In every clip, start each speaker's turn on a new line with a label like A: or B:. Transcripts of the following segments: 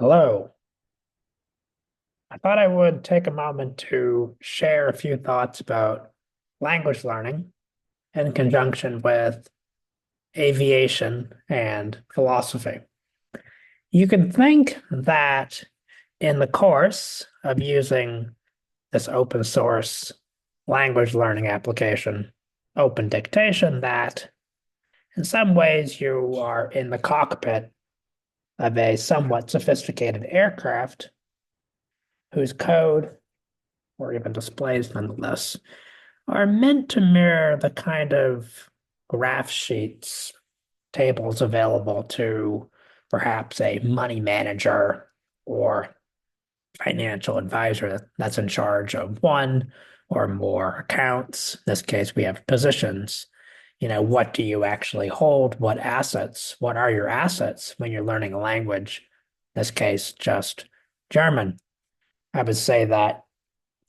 A: Hello. I thought I would take a moment to share a few thoughts about language learning in conjunction with aviation and philosophy. You can think that in the course of using this open source language learning application, Open Dictation, that in some ways you are in the cockpit of a somewhat sophisticated aircraft whose code or even displays nonetheless, are meant to mirror the kind of graph sheets, tables available to perhaps a money manager or financial advisor that's in charge of one or more accounts. In this case, we have positions. What do you actually hold? What assets? What are your assets when you're learning a language? In this case, just German. I would say that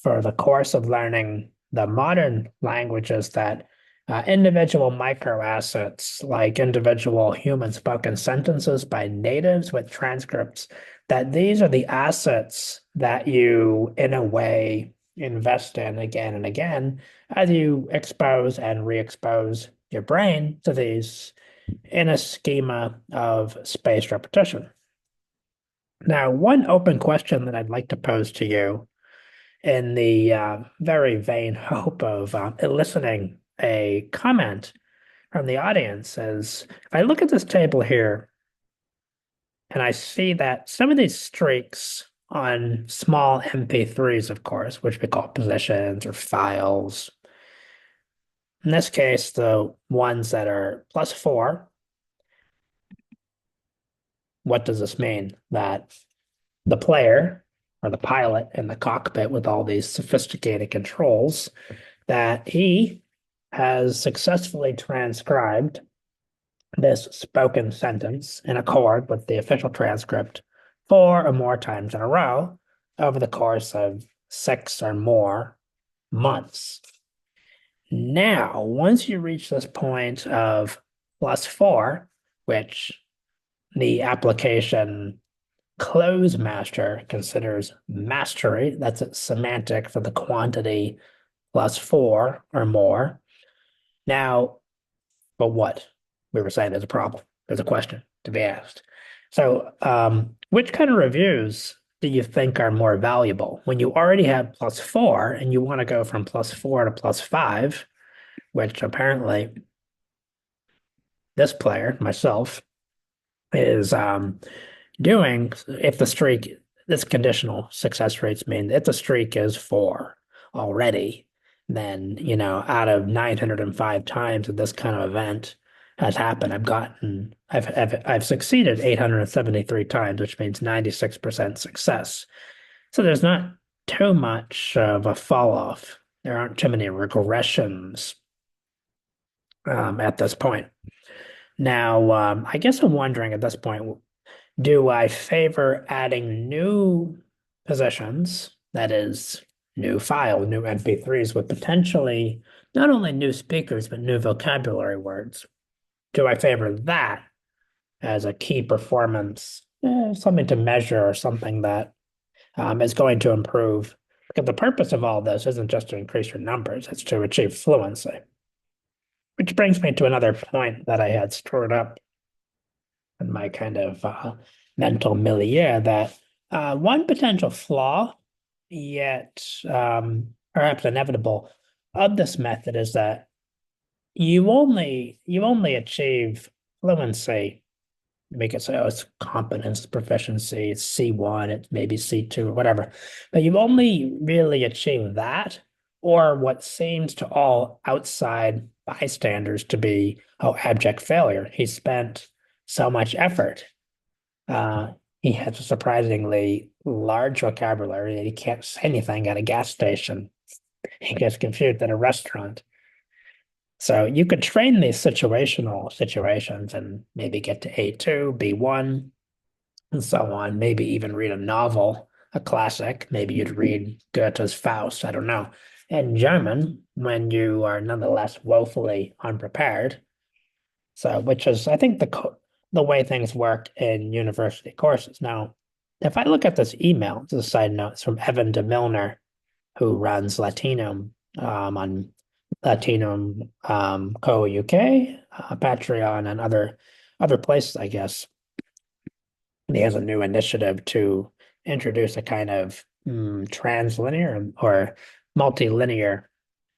A: for the course of learning the modern languages that individual micro assets, like individual human spoken sentences by natives with transcripts, that these are the assets that you, in a way, invest in again and again as you expose and re-expose your brain to these in a schema of spaced repetition. Now, one open question that I'd like to pose to you in the very vain hope of eliciting a comment from the audience is if I look at this table here and I see that some of these streaks on small MP3s, of course, which we call positions or files, in this case, the ones that are +4, what does this mean? That the player or the pilot in the cockpit with all these sophisticated controls that he has successfully transcribed this spoken sentence in accord with the official transcript 4 or more times in a row over the course of 6 or more months. Now, once you reach this point of +4, which the application close master considers mastery, that's its semantic for the quantity +4 or more. Now, but what? We were saying there's a problem. There's a question to be asked. So, which kind of reviews do you think are more valuable when you already have +4 and you want to go from +4 to +5, which apparently this player, myself, is doing if the streak, this conditional success rates mean if the streak is 4 already, then, out of 905 times that this kind of event has happened, I've succeeded 873 times, which means 96% success. So there's not too much of a fall off. There aren't too many regressions at this point. Now, I guess I'm wondering at this point, do I favor adding new positions, that is, new file, new MP3s with potentially not only new speakers, but new vocabulary words? Do I favor that as a key performance, something to measure or something that is going to improve? Because the purpose of all this isn't just to increase your numbers, it's to achieve fluency. Which brings me to another point that I had stored up in my kind of mental milieu that one potential flaw, yet perhaps inevitable, of this method is that you only achieve fluency. We could say, oh, it's competence, proficiency, it's C1, it's maybe C2 or whatever. But you only really achieve that, or what seems to all outside bystanders to be, oh, abject failure. He spent so much effort. He has a surprisingly large vocabulary that he can't say anything at a gas station. He gets confused at a restaurant. So you could train these situational situations and maybe get to A2, B1, and so on. Maybe even read a novel, a classic. Maybe you'd read Goethe's Faust. I don't know. In German, when you are nonetheless woefully unprepared. So, which is, I think, the way things work in university courses. Now, if I look at this email, just a side note, it's from Evan DeMilner, who runs Latinum on Latinum Co. UK, Patreon, and other places, I guess. And he has a new initiative to introduce a kind of translinear or multilinear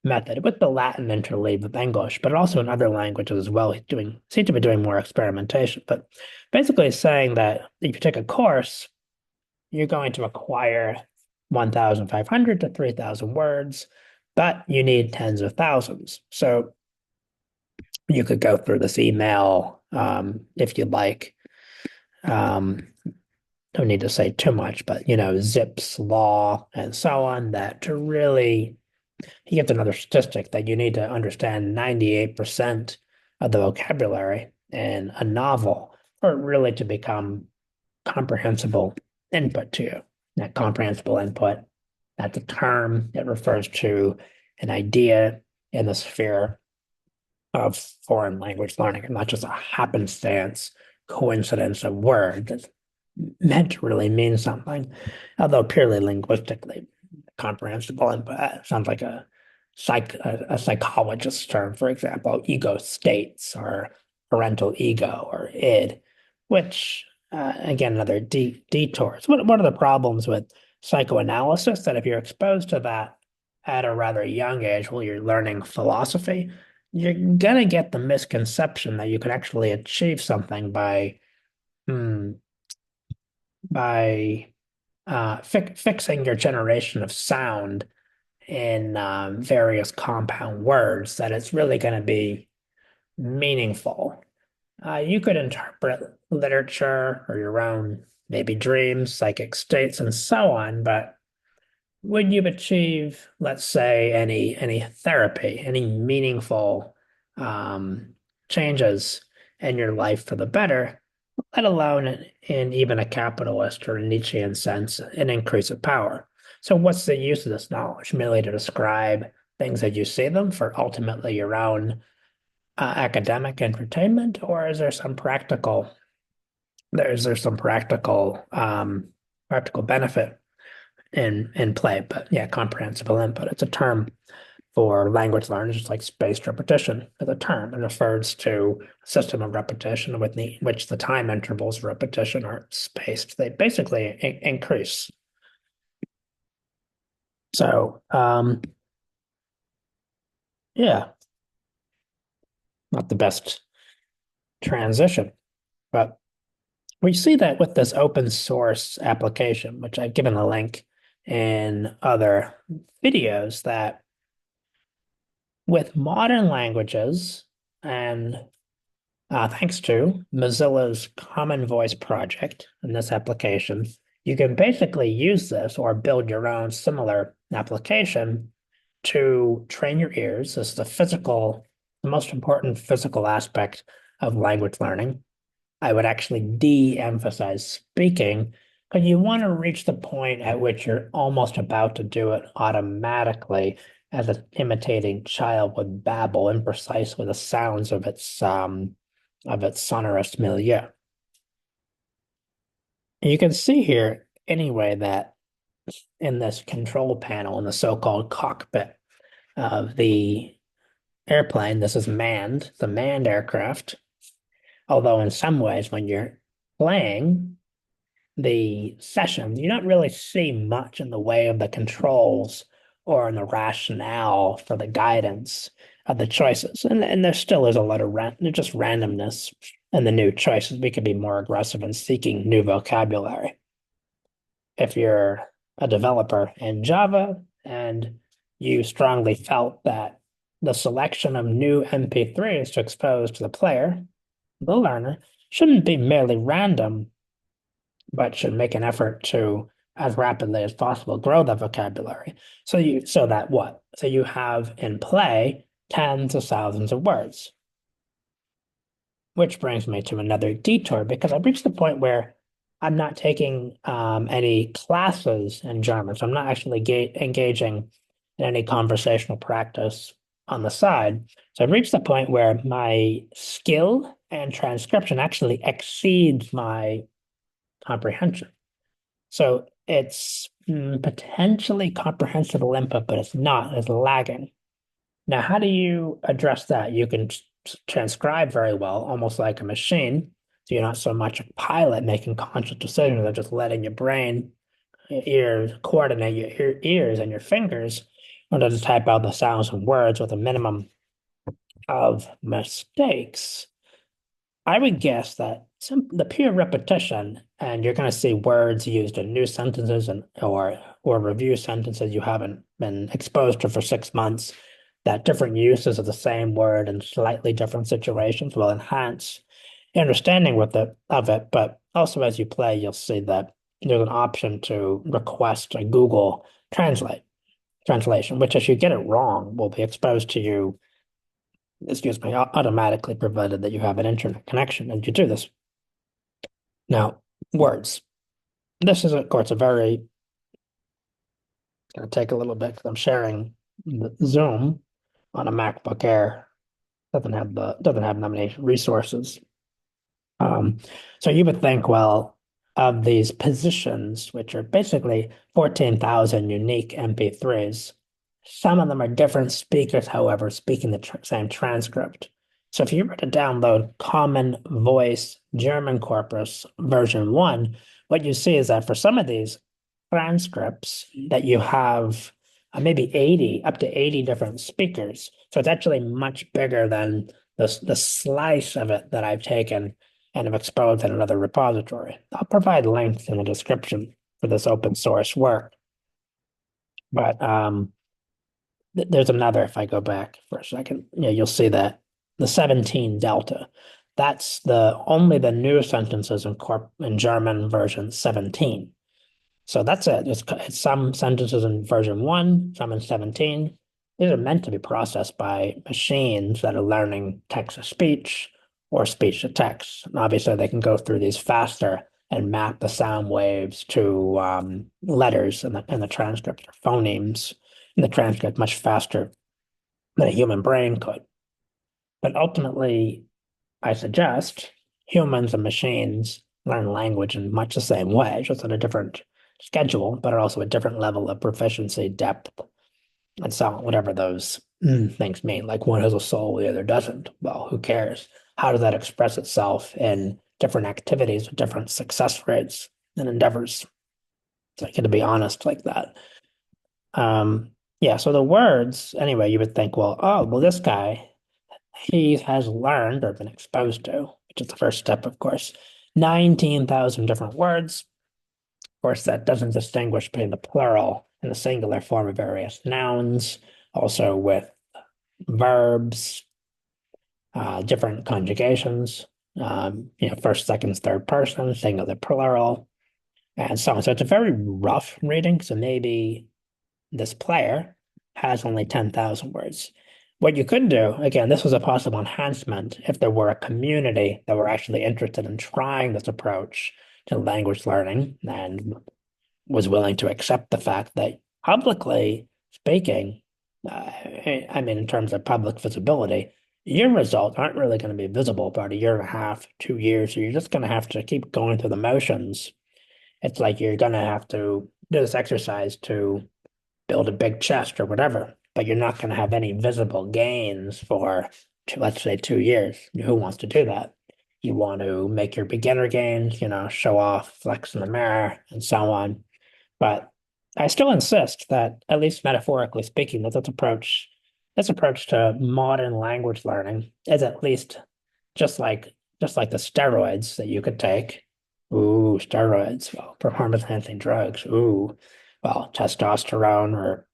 A: method with the Latin interleaved with English, but also in other languages as well. He's doing seems to be doing more experimentation, but basically it's saying that if you take a course, you're going to acquire 1,500 to 3,000 words, but you need tens of thousands. So you could go through this email if you'd like. Don't need to say too much, but Zipf's law and so on, that to really, he gives another statistic that you need to understand 98% of the vocabulary in a novel for it really to become comprehensible input to you. That comprehensible input, that's a term that refers to an idea in the sphere of foreign language learning, and not just a happenstance coincidence of words meant to really mean something, although purely linguistically comprehensible. And sounds like a psychologist's term, for example, ego states or parental ego or id, which again another detour. So what are the problems with psychoanalysis? That if you're exposed to that at a rather young age while you're learning philosophy, you're gonna get the misconception that you can actually achieve something by hmm, by fixing your generation of sound in various compound words, that it's really going to be meaningful. You could interpret literature or your own maybe dreams, psychic states, and so on, but would you achieve, let's say, any therapy, any meaningful changes in your life for the better, let alone in even a capitalist or a Nietzschean sense, an increase of power? So what's the use of this knowledge? Merely to describe things as you see them for ultimately your own academic entertainment, or is there some practical benefit in play? But yeah, comprehensible input. It's a term for language learners, just like spaced repetition is a term. It refers to a system of repetition with which the time intervals of repetition are spaced. They basically increase. So, yeah, not the best transition, but we see that with this open source application, which I've given a link in other videos, that with modern languages and thanks to Mozilla's Common Voice project in this application, you can basically use this or build your own similar application to train your ears. This is the most important physical aspect of language learning. I would actually de-emphasize speaking because you want to reach the point at which you're almost about to do it automatically as an imitating child would babble imprecise with the sounds of its sonorous milieu. And you can see here anyway that in this control panel in the so-called cockpit of the airplane, this is manned, the manned aircraft. Although in some ways, when you're playing the session, you don't really see much in the way of the controls or in the rationale for the guidance of the choices. And there still is a lot of just randomness in the new choices. We could be more aggressive in seeking new vocabulary. If you're a developer in Java and you strongly felt that the selection of new MP3s to expose to the player, the learner, shouldn't be merely random, but should make an effort to, as rapidly as possible, grow the vocabulary. So you have in play tens of thousands of words. Which brings me to another detour, because I've reached the point where I'm not taking any classes in German. So I'm not actually engaging in any conversational practice on the side. So I've reached the point where my skill and transcription actually exceeds my comprehension. So it's potentially comprehensible input, but it's not. It's lagging. Now, how do you address that? You can transcribe very well, almost like a machine. So you're not so much a pilot making conscious decisions, they're just letting your brain, your ears, coordinate your ears and your fingers in order to type out the sounds and words with a minimum of mistakes. I would guess that the pure repetition, and you're going to see words used in new sentences and or review sentences you haven't been exposed to for 6 months, that different uses of the same word in slightly different situations will enhance your understanding of it. But also as you play, you'll see that there's an option to request a Google translation, which if you get it wrong, will be exposed to you, excuse me, automatically provided that you have an internet connection and you do this. Now, words. This is, of course, it's going to take a little bit because I'm sharing the Zoom on a MacBook Air. Doesn't have that many resources. Um, so you would think, well, of these positions, which are basically 14,000 unique MP3s, some of them are different speakers, however, speaking the same transcript. So if you were to download Common Voice German Corpus version 1, what you see is that for some of these transcripts that you have maybe 80, up to 80 different speakers. So it's actually much bigger than the slice of it that I've taken and have exposed in another repository. I'll provide links in the description for this open source work. But there's another, if I go back for a second, you'll see that the 17 delta, that's the only the new sentences in German version 17. So that's it. It's some sentences in version 1, some in 17. These are meant to be processed by machines that are learning text to speech or speech to text. And obviously, they can go through these faster and map the sound waves to letters in the transcript or phonemes in the transcript much faster than a human brain could. But ultimately, I suggest humans and machines learn language in much the same way, just at a different schedule, but also a different level of proficiency, depth, and so on, whatever those things mean. Like one has a soul, the other doesn't. Well, who cares? How does that express itself in different activities with different success rates and endeavors? So I get to be honest like that. Yeah, so the words, anyway, you would think, well, this guy, he has learned or been exposed to, which is the first step, of course, 19,000 different words. Of course, that doesn't distinguish between the plural and the singular form of various nouns, also with verbs, different conjugations, first, second, third person, singular, plural, and so on. So it's a very rough reading. So maybe this player has only 10,000 words. What you could do, again, this was a possible enhancement if there were a community that were actually interested in trying this approach to language learning and was willing to accept the fact that publicly speaking, I mean, in terms of public visibility, your results aren't really going to be visible about a year and a half, 2 years. So you're just going to have to keep going through the motions. It's like you're going to have to do this exercise to build a big chest or whatever, but you're not going to have any visible gains for, let's say, 2 years. Who wants to do that? You want to make your beginner gains, show off, flex in the mirror, and so on. But I still insist that, at least metaphorically speaking, that this approach to modern language learning is at least just like the steroids that you could take. Ooh, steroids. Well, performance-enhancing drugs. Ooh, well, testosterone or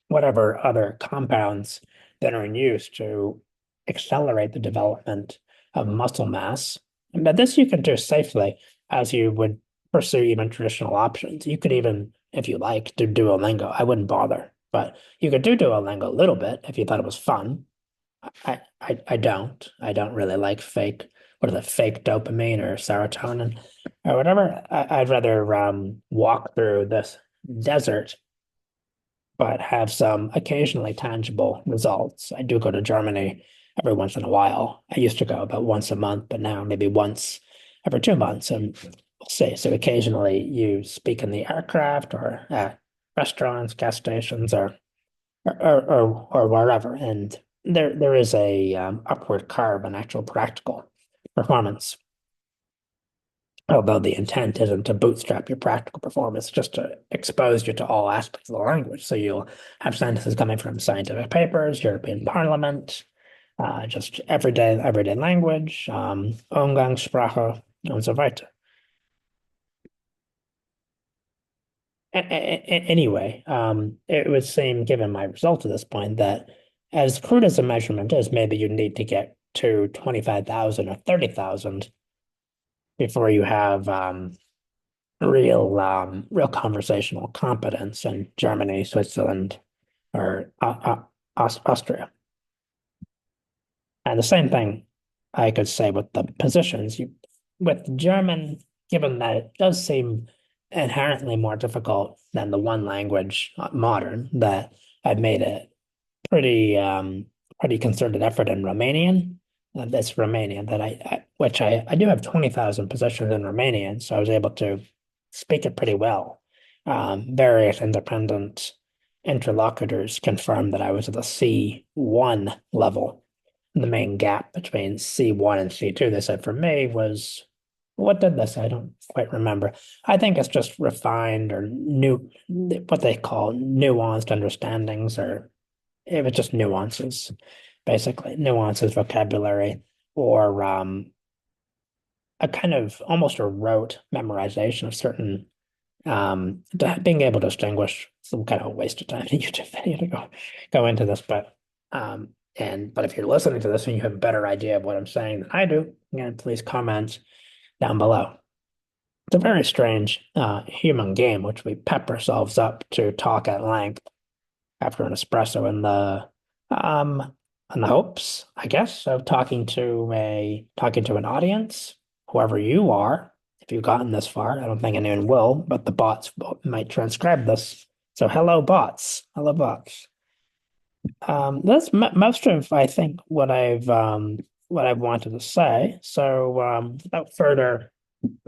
A: whatever other compounds that are in use to accelerate the development of muscle mass. But this you can do safely as you would pursue even traditional options. You could even, if you like, do Duolingo. I wouldn't bother, but you could do Duolingo a little bit if you thought it was fun. I don't. I don't really like what is it, fake dopamine or serotonin or whatever. I'd rather walk through this desert but have some occasionally tangible results. I do go to Germany every once in a while. I used to go about once a month, but now maybe once every 2 months. And say. So occasionally you speak in the aircraft or at restaurants, gas stations, or wherever, and there is a upward curve in actual practical performance. Although the intent isn't to bootstrap your practical performance, just to expose you to all aspects of the language. So you'll have sentences coming from scientific papers, European Parliament, just everyday language, Umgangssprache, and so weiter. Anyway, it would seem, given my result at this point, that as crude as the measurement is, maybe you need to get to 25,000 or 30,000 before you have real conversational competence in Germany, Switzerland, or Austria. And the same thing I could say with the positions. With German, given that it does seem inherently more difficult than the one language modern, that I've made a pretty concerted effort in Romanian. That's Romanian that which I do have 20,000 positions in Romanian, so I was able to speak it pretty well. Various independent interlocutors confirmed that I was at the C1 level. The main gap between C1 and C2, they said for me was, what did they say? I don't quite remember. I think it's just refined or new, what they call nuanced understandings, or it was just nuances, basically. Nuances, vocabulary, or a kind of almost a rote memorization of certain being able to distinguish some kind of a waste of time in a YouTube video to go into this, but if you're listening to this and you have a better idea of what I'm saying than I do, again, please comment down below. It's a very strange human game, which we pep ourselves up to talk at length after an espresso in the hopes, I guess, of talking to an audience, whoever you are. If you've gotten this far, I don't think anyone will, but the bots might transcribe this. So hello bots. Hello bots. That's most of, I think, what I've wanted to say. So without further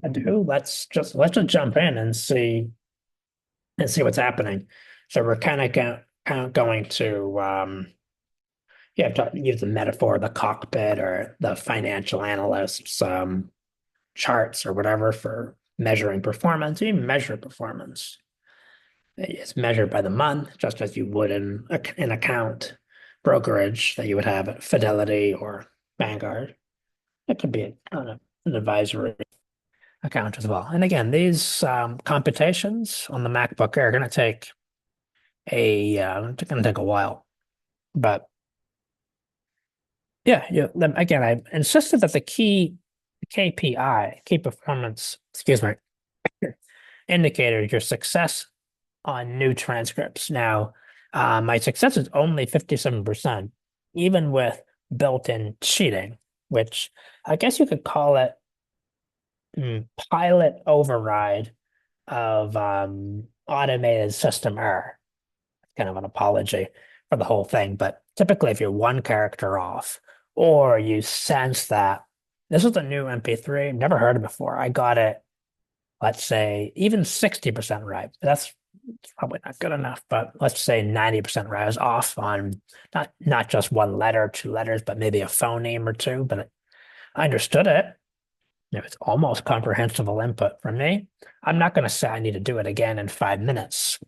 A: ado, let's just jump in and see what's happening. So we're kind of going to to use the metaphor of the cockpit or the financial analyst's charts or whatever for measuring performance. You measure performance. It's measured by the month, just as you would in an account brokerage that you would have at Fidelity or Vanguard. It could be an advisory account as well. And again, these computations on the MacBook Air are going to take a while. But yeah, again, I insisted that the key KPI, key performance, excuse me, indicator, your success on new transcripts. Now, my success is only 57%, even with built-in cheating, which I guess you could call it pilot override of automated system error. Kind of an apology for the whole thing, but typically if you're one character off, or you sense that this is a new MP3, never heard it before. I got it, let's say, even 60% right. That's probably not good enough, but let's say 90% right. I was off on not just one letter, two letters, but maybe a phoneme or two, but I understood it. It's almost comprehensible input from me. I'm not going to say I need to do it again in 5 minutes.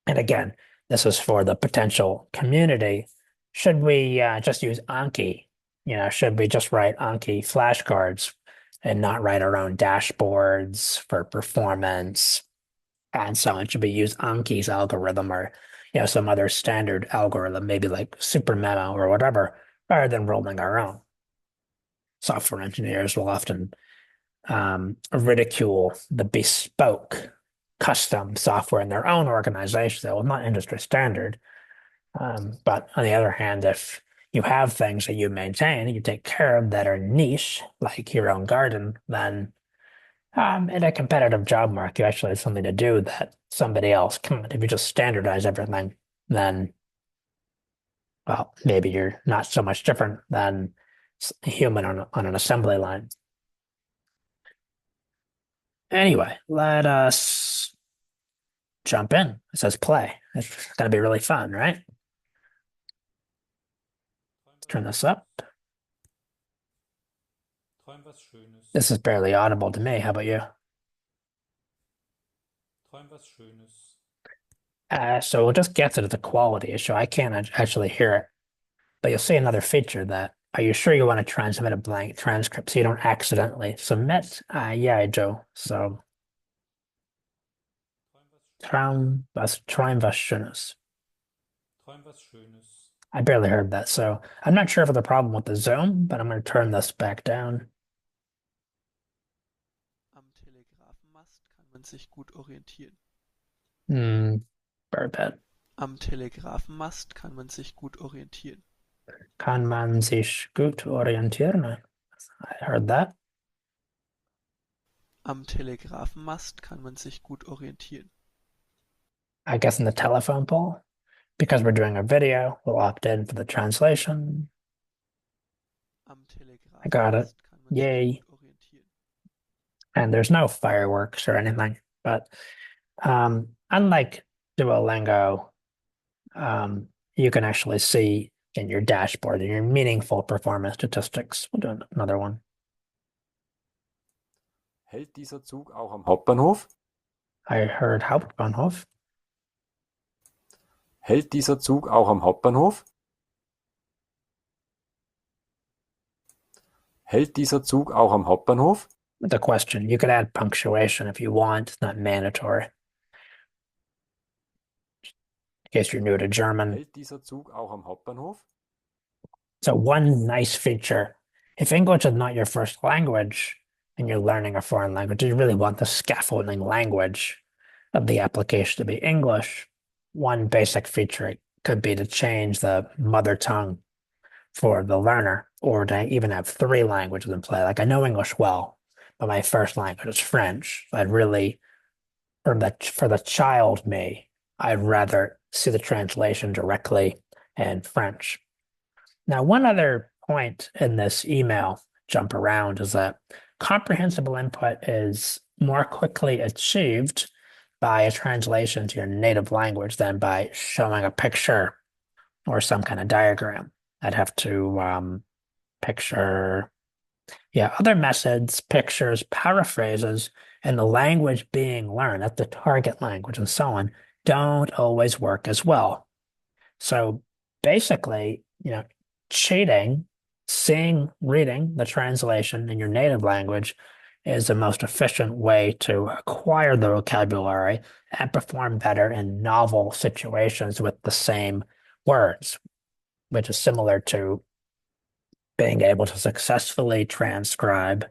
A: And again, this is for the potential community. Should we just use Anki? Should we just write Anki flashcards and not write our own dashboards for performance and so on? Should we use Anki's algorithm or some other standard algorithm, maybe like Super Memo or whatever, rather than rolling our own? Software engineers will often ridicule the bespoke custom software in their own organization. Well, not industry standard. But on the other hand, if you have things that you maintain and you take care of that are niche, like your own garden, then in a competitive job market, you actually have something to do that somebody else can't. If you just standardize everything, then, well, maybe you're not so much different than a human on an assembly line. Anyway, let us jump in. It says play. It's gonna be really fun, right? Let's turn this up.
B: Träum was Schönes.
A: This is barely audible to me. How about you?
B: Träum was Schönes.
A: So we'll just get to the quality issue. I can't actually hear it, but you'll see another feature that, are you sure you want to transmit a blank transcript so you don't accidentally submit? Yeah, I do. So träum was Schönes.
B: Träum was Schönes.
A: I barely heard that, so I'm not sure if it's a problem with the Zoom, but I'm going to turn this back down.
C: Am Telegrafenmast kann man sich gut orientieren.
A: Very bad.
C: Am Telegrafenmast kann man sich gut orientieren.
A: Kann man sich gut orientieren? I heard that.
C: Am Telegrafenmast kann man sich gut orientieren.
A: I guess in the telephone pole, because we're doing a video, we'll opt in for the translation.
C: Am
A: I got it.
C: Telegrafenmast kann man
A: Yay.
C: sich gut orientieren.
A: And there's no fireworks or anything, but unlike Duolingo, you can actually see in your dashboard your meaningful performance statistics. We'll do another one.
B: Hält dieser Zug auch am Hauptbahnhof?
A: I heard Hauptbahnhof.
B: Hält dieser Zug auch am Hauptbahnhof? Hält dieser Zug auch am Hauptbahnhof?
A: The question. You could add punctuation if you want. It's not mandatory. In case you're new to German.
B: Hält dieser Zug auch am Hauptbahnhof?
A: So one nice feature, if English is not your first language and you're learning a foreign language, you really want the scaffolding language of the application to be English. One basic feature could be to change the mother tongue for the learner, or to even have three languages in play. Like I know English well, but my first language is French. I'd really, for the child me, I'd rather see the translation directly in French. Now, one other point in this email jump around is that comprehensible input is more quickly achieved by a translation to your native language than by showing a picture or some kind of diagram. I'd have to picture, yeah, other methods, pictures, paraphrases, and the language being learned, that's the target language and so on, don't always work as well. So basically, cheating, reading the translation in your native language is the most efficient way to acquire the vocabulary and perform better in novel situations with the same words, which is similar to being able to successfully transcribe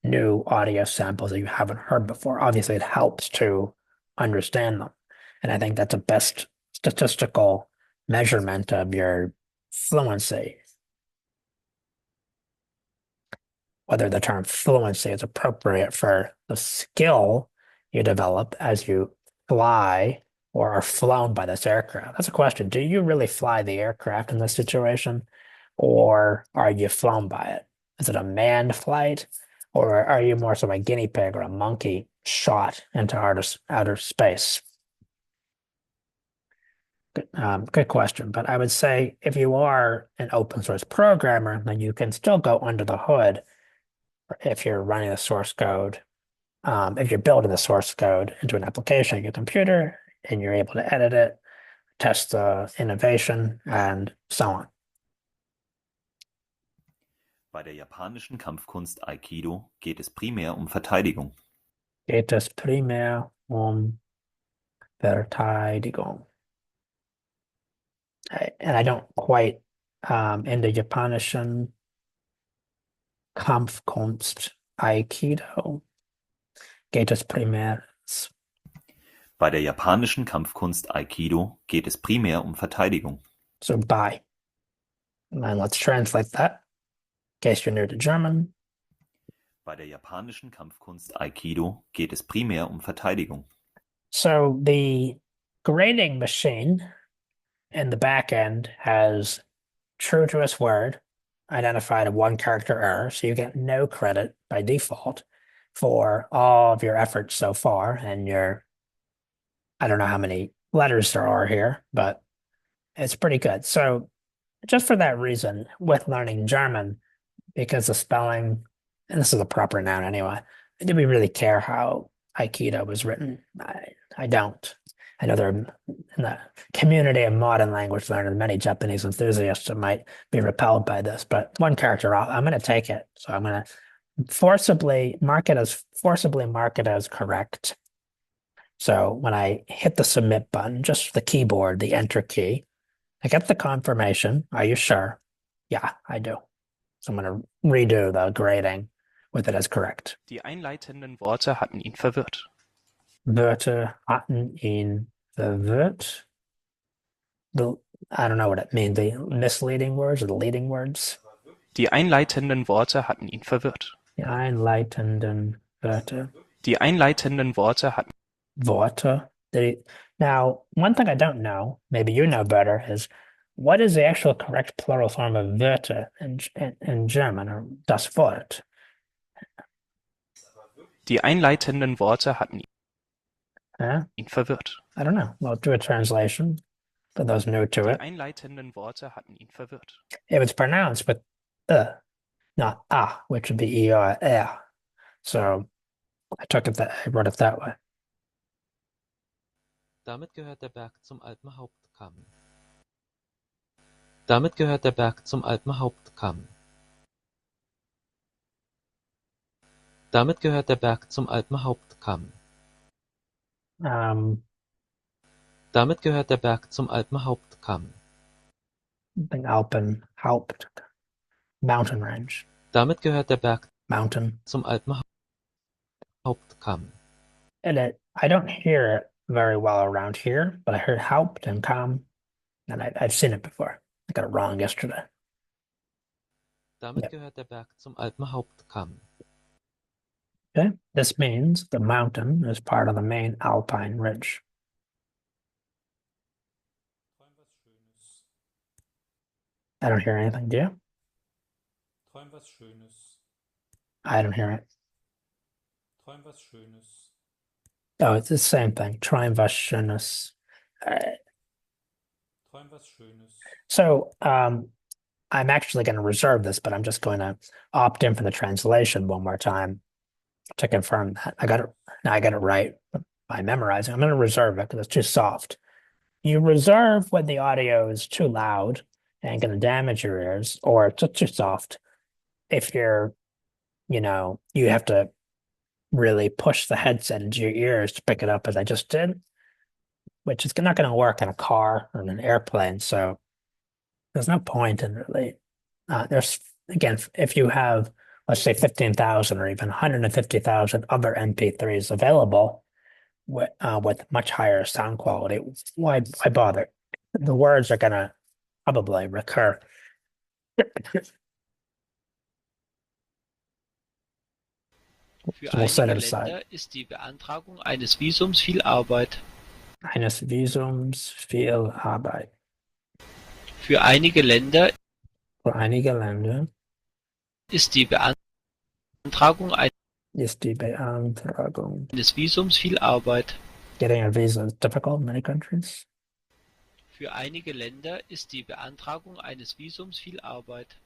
A: new audio samples that you haven't heard before. Obviously, it helps to understand them. And I think that's the best statistical measurement of your fluency. Whether the term fluency is appropriate for the skill you develop as you fly or are flown by this aircraft. That's a question. Do you really fly the aircraft in this situation, or are you flown by it? Is it a manned flight, or are you more so a guinea pig or a monkey shot into outer space? Good question. But I would say if you are an open source programmer, then you can still go under the hood if you're running the source code. If you're building the source code into an application on your computer and you're able to edit it, test the innovation, and so on.
D: Bei der japanischen Kampfkunst Aikido geht es primär um Verteidigung.
A: Geht es primär um Verteidigung. And I don't quite in the japanischen Kampfkunst Aikido geht es primär.
D: Bei der japanischen Kampfkunst Aikido geht es primär um Verteidigung.
A: So by. And let's translate that in case you're new to German.
D: Bei der japanischen Kampfkunst Aikido geht es primär um Verteidigung.
A: So the grading machine in the back end has true to its word identified a one character error, so you get no credit by default. for all of your efforts so far and I don't know how many letters there are here, but it's pretty good. So just for that reason, with learning German, because the spelling, and this is a proper noun anyway, do we really care how Aikido was written? I don't. I know there are in the community of modern language learners, many Japanese enthusiasts that might be repelled by this, but one character, I'm going to take it. So I'm going to forcibly mark it as correct. So when I hit the submit button, just the keyboard, the enter key, I get the confirmation. Are you sure? Yeah, I do. So I'm going to redo the grading with it as correct.
C: Die einleitenden Worte hatten ihn verwirrt.
A: Wörter hatten ihn verwirrt. I don't know what it means. The misleading words or the leading words?
C: Die einleitenden Worte hatten ihn verwirrt.
A: Die einleitenden Wörter.
C: Die einleitenden Worte hatten.
A: Worte. Now, one thing I don't know, maybe you know better, is what is the actual correct plural form of Wörter in German, or das Wort?
C: Die einleitenden Worte hatten
A: Huh?
C: ihn verwirrt.
A: I don't know. We'll do a translation for those new to
C: Die
A: it.
C: einleitenden Worte hatten ihn verwirrt.
A: It was pronounced with not which would be er. So I wrote it that way.
E: Damit gehört der Berg zum Alpenhauptkamm. Damit gehört der Berg zum Alpenhauptkamm. Damit gehört der Berg zum Alpenhauptkamm. Damit gehört der Berg zum Alpenhauptkamm.
A: The Alpenhaupt mountain range.
E: Damit gehört der Berg
A: Mountain.
E: zum Alpenhauptkamm.
A: And I don't hear it very well around here, but I heard Haupt and Kamm, and I've seen it before. I got it wrong yesterday.
E: Damit gehört der Berg zum Alpenhauptkamm.
A: Okay, this means the mountain is part of the main alpine ridge.
F: Träum was Schönes.
A: I don't hear anything, do you?
F: Träum was Schönes.
A: I don't hear it.
F: Träum was Schönes.
A: Oh, it's the same thing. Träum was Schönes.
F: Träum was Schönes.
A: So I'm actually going to reserve this, but I'm just going to opt in for the translation one more time to confirm that. I got it right by memorizing. I'm going to reserve it because it's too soft. You reserve when the audio is too loud and going to damage your ears, or it's too soft. If you have to really push the headset into your ears to pick it up, as I just did, which is not going to work in a car or in an airplane. So there's no point in really. There's again, if you have, let's say, 15,000 or even 150,000 other MP3s available with much higher sound quality, why bother? The words are going to probably recur.
G: Für
A: So we'll set
G: einige
A: it aside.
G: Länder ist die Beantragung eines Visums viel Arbeit.
A: Eines Visums viel Arbeit.
G: Für einige Länder
A: Für einige Länder
G: ist die Beantragung
A: ist die Beantragung.
G: eines Visums viel Arbeit.
A: Getting a visa is difficult in many countries.
G: Für einige Länder ist die Beantragung eines Visums viel Arbeit.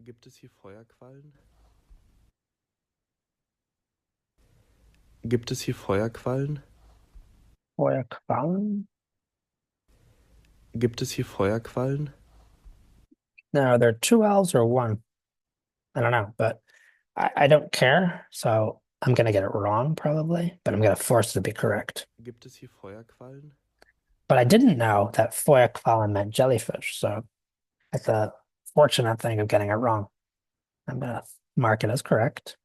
H: Gibt es hier Feuerquallen? Gibt es hier Feuerquallen?
A: Feuerquallen?
H: Gibt es hier Feuerquallen?
A: No, there are two L's or one. I don't know, but I don't care. So I'm going to get it wrong probably, but I'm going to force it to be correct.
H: Gibt es hier Feuerquallen?
A: But I didn't know that Feuerquallen meant jellyfish. So it's a fortunate thing of getting it wrong. I'm going to mark it as correct.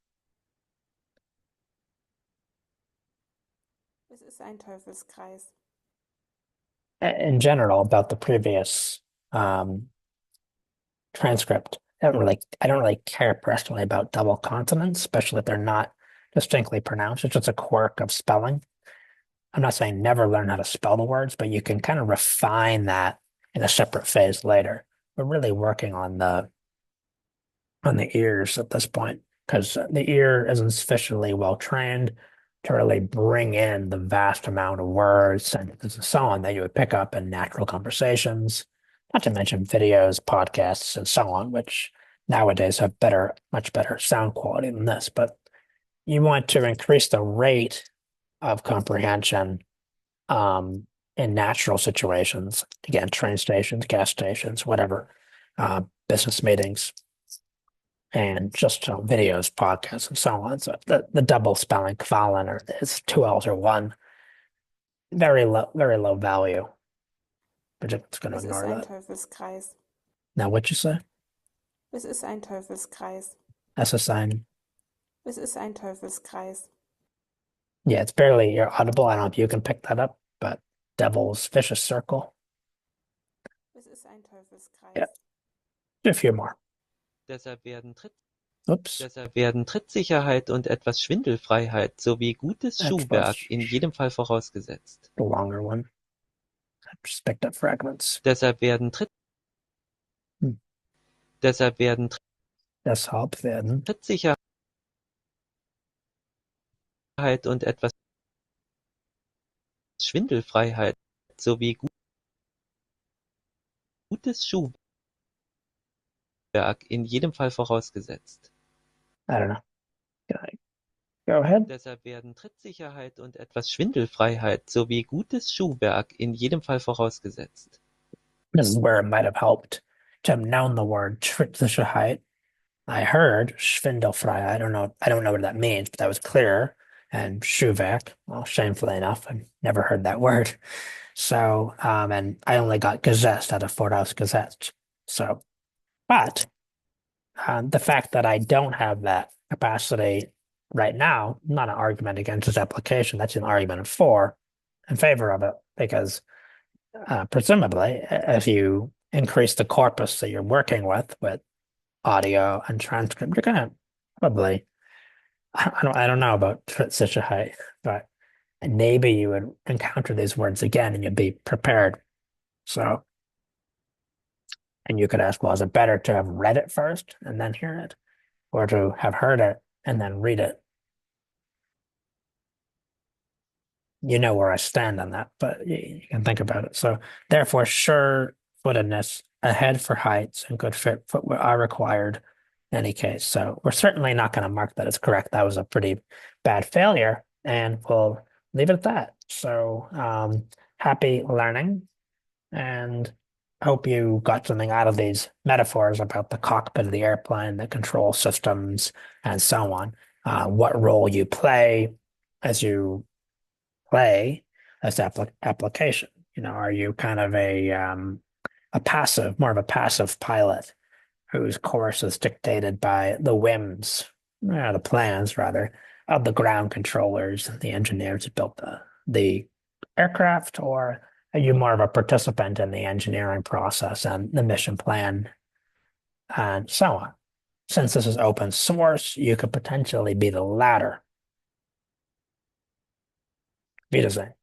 I: Es ist ein Teufelskreis.
A: In general, about the previous transcript, I don't really care personally about double consonants, especially if they're not distinctly pronounced. It's just a quirk of spelling. I'm not saying never learn how to spell the words, but you can kind of refine that in a separate phase later. We're really working on on the ears at this point because the ear isn't sufficiently well trained to really bring in the vast amount of words, sentences, and so on that you would pick up in natural conversations, not to mention videos, podcasts, and so on, which nowadays have much better sound quality than this. But you want to increase the rate of comprehension in natural situations. Again, train stations, gas stations, whatever, business meetings, and just videos, podcasts, and so on. So the double spelling gefallen or it's two L's or one. Very low value. Project's going to
I: Es ist
A: ignore
I: ein
A: that.
I: Teufelskreis.
A: Now, what'd you say?
I: Es ist ein Teufelskreis.
A: That's a sign.
I: Es ist ein Teufelskreis.
A: Yeah, it's barely audible. I don't know if you can pick that up, but devil's vicious circle.
I: Es ist ein Teufelskreis.
A: Yeah. A few more.
E: Deshalb werden
A: Oops.
E: Trittsicherheit und etwas Schwindelfreiheit sowie gutes
A: Etwas
E: Schuhwerk in jedem Fall vorausgesetzt.
A: The longer one. I just picked up fragments.
E: Deshalb werden
A: Deshalb werden
E: Trittsicherheit und etwas Schwindelfreiheit sowie gutes Schuhwerk in jedem Fall vorausgesetzt.
A: I don't know. Can I go ahead?
E: Deshalb werden Trittsicherheit und etwas Schwindelfreiheit sowie gutes Schuhwerk in jedem Fall vorausgesetzt.
A: This is where it might have helped to have known the word Trittsicherheit. I heard Schwindelfrei. I don't know what that means, but that was clearer. And Schuhwerk, well, shamefully enough, I've never heard that word. So, and I only got gesetzt out of Forthouse Gazette. So, but the fact that I don't have that capacity right now, not an argument against this application. That's an argument in favor of it, because presumably, if you increase the corpus that you're working with audio and transcript, you're gonna probably, I don't know about Trittsicherheit, but maybe you would encounter these words again and you'd be prepared. So, and you could ask, well, is it better to have read it first and then hear it, or to have heard it and then read it? You know where I stand on that, but you can think about it. So, therefore, sure-footedness, ahead for heights, and good footwear are required in any case. So, we're certainly not going to mark that as correct. That was a pretty bad failure, and we'll leave it at that. So, happy learning, and hope you got something out of these metaphors about the cockpit of the airplane, the control systems, and so on. What role you play as you play this application. Are you kind of more of a passive pilot whose course is dictated by the whims, the plans rather, of the ground controllers and the engineers who built the aircraft, or are you more of a participant in the engineering process and the mission plan and so on? Since this is open source, you could potentially be the latter. Wiedersehen.